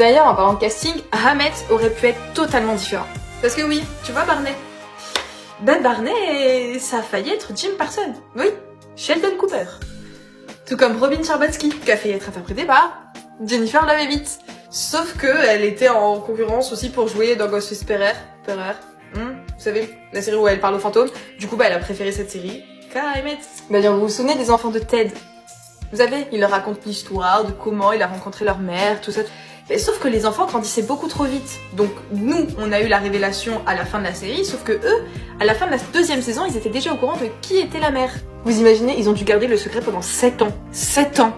D'ailleurs, en parlant de casting, Hammett aurait pu être totalement différent. Parce que oui, tu vois Barney. Ben Barney, ça a failli être Jim Parsons. Oui, Sheldon Cooper. Tout comme Robin Scherbatsky, qui a failli être interprétée par Jennifer Love Hewitt. Sauf que elle était en concurrence aussi pour jouer dans Ghost Whisperer. Vous savez, la série où elle parle aux fantômes. Du coup, elle a préféré cette série qu'à Emmett. D'ailleurs, vous vous souvenez des enfants de Ted? Vous savez, il leur raconte l'histoire de comment il a rencontré leur mère, tout ça. Mais sauf que les enfants grandissaient beaucoup trop vite. Donc nous, on a eu la révélation à la fin de la série, sauf que eux, à la fin de la deuxième saison, ils étaient déjà au courant de qui était la mère. Vous imaginez, ils ont dû garder le secret pendant 7 ans. 7 ans!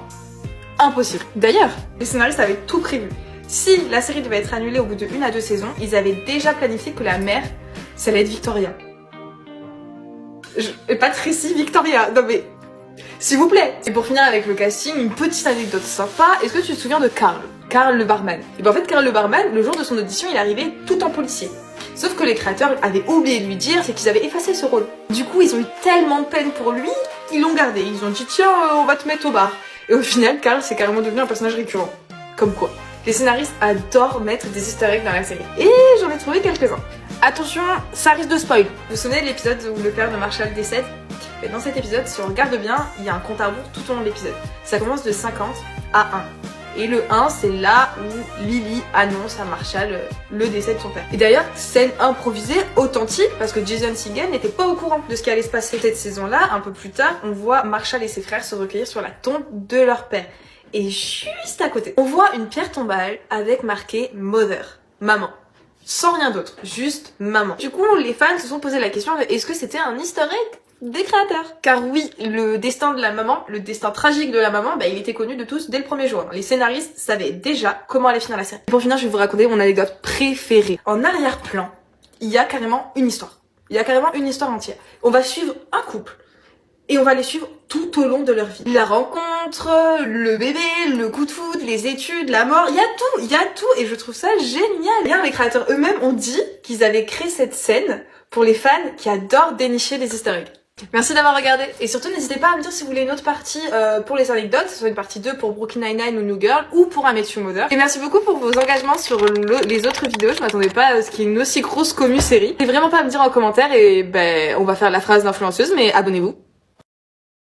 Impossible. D'ailleurs, les scénaristes avaient tout prévu. Si la série devait être annulée au bout de 1 à 2 saisons, ils avaient déjà planifié que la mère, ça allait être Victoria. Et pas Tracy, Victoria. Non mais, s'il vous plaît. Et pour finir avec le casting, une petite anecdote sympa. Est-ce que tu te souviens de Carl le barman? Et ben en fait, Carl le barman, le jour de son audition, il est arrivé tout en policier. Sauf que les créateurs avaient oublié de lui dire, c'est qu'ils avaient effacé ce rôle. Du coup, ils ont eu tellement de peine pour lui, ils l'ont gardé. Ils ont dit, tiens, on va te mettre au bar. Et au final, Carl, c'est carrément devenu un personnage récurrent. Comme quoi. Les scénaristes adorent mettre des easter eggs dans la série. Et j'en ai trouvé quelques-uns. Attention, ça risque de spoil. Vous vous souvenez de l'épisode où le père de Marshall décède? Et dans cet épisode, si on regarde bien, il y a un compte à rebours tout au long de l'épisode. Ça commence de 50 à 1. Et le 1, c'est là où Lily annonce à Marshall le décès de son père. Et d'ailleurs, scène improvisée, authentique, parce que Jason Segel n'était pas au courant de ce qui allait se passer cette saison-là. Un peu plus tard, on voit Marshall et ses frères se recueillir sur la tombe de leur père. Et juste à côté, on voit une pierre tombale avec marqué Mother, maman. Sans rien d'autre, juste maman. Du coup, les fans se sont posé la question de est-ce que c'était un easter egg des créateurs? Car oui, le destin de la maman, le destin tragique de la maman, il était connu de tous dès le premier jour. Les scénaristes savaient déjà comment allait finir la série. Et pour finir, je vais vous raconter mon anecdote préférée. En arrière-plan, il y a carrément une histoire. Il y a carrément une histoire entière. On va suivre un couple. Et on va les suivre tout au long de leur vie. La rencontre, le bébé, le coup de foudre, les études, la mort, il y a tout et je trouve ça génial. Bien, les créateurs eux-mêmes ont dit qu'ils avaient créé cette scène pour les fans qui adorent dénicher les easter eggs. Merci d'avoir regardé et surtout n'hésitez pas à me dire si vous voulez une autre partie pour les anecdotes, soit une partie 2 pour Brooklyn Nine-Nine ou New Girl ou pour I Met Your Mother. Et merci beaucoup pour vos engagements sur les autres vidéos, je m'attendais pas à ce qu'il y ait une aussi grosse commu série. N'hésitez vraiment pas à me dire en commentaire et on va faire la phrase d'influenceuse mais abonnez-vous.